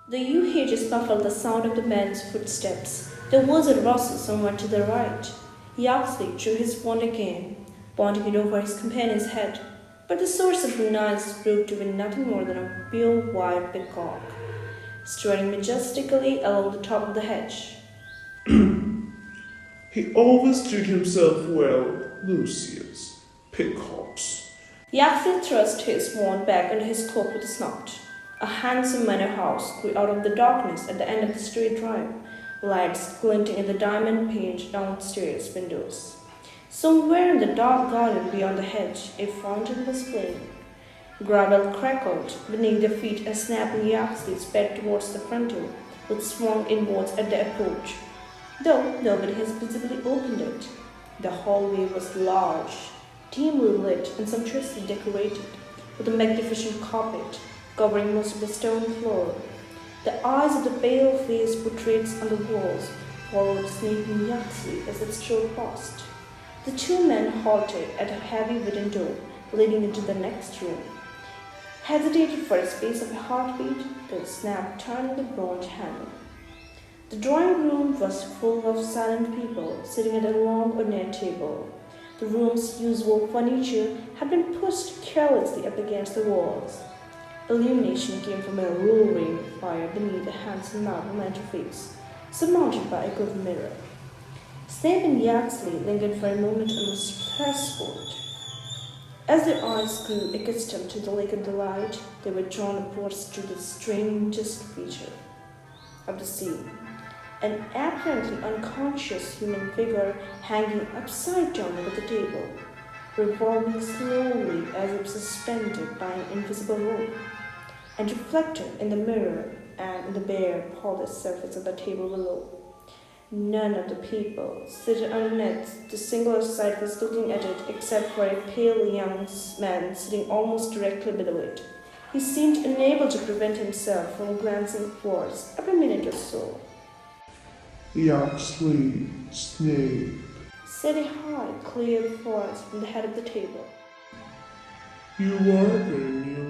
The UH muffled the sound of the man's footsteps. There was a rustle somewhere to the right. Yaxley drew his wand again, pointing it over his companion's head, but the source of the noise proved to be nothing more than a pure white peacock, strutting majestically along the top of the hedge. He always did himself well, Lucius. Peacocks. Yaxley thrust his wand back under his cloak with a snort. A handsome manor house grew out of the darkness at the end of the straight drive, lights glinting in the diamond-paned downstairs windows. Somewhere in the dark garden beyond the hedge, a fountain was playing. Gravel crackled beneath their feet as Snap and Yaxley sped towards the front door, which swung inwards at their approach, though nobody has visibly opened it. The hallway was large, dimly lit and sumptuously decorated, with a magnificent carpet covering most of the stone floor. The eyes of the pale-faced portraits on the walls followed Snape and Yaxley as it strode past. The two men halted at a heavy wooden door leading into the next room, hesitated for a space of a heartbeat, then Snap turned the bronze handle. The drawing room was full of silent people sitting at a long ornate table. The room's usual furniture had been pushed carelessly up against the walls. Illumination came from a roaring fire beneath a handsome marble mantelpiece, surmounted by a good mirror. Snape and Yaxley lingered for a moment on the threshold. As their eyes grew accustomed to the lake of delight, they were drawn upwards to the strangest feature of the scene. An apparently unconscious human figure hanging upside down over the table, revolving slowly as if suspended by an invisible rope, and reflected in the mirror and in the bare, polished surface of the table below. None of the people seated underneath the singular sight was looking at it except for a pale young man sitting almost directly below it. He seemed unable to prevent himself from glancing upwards every minute or so. Yaxley, Snape. Said a high, clear voice from the head of the table. You are very new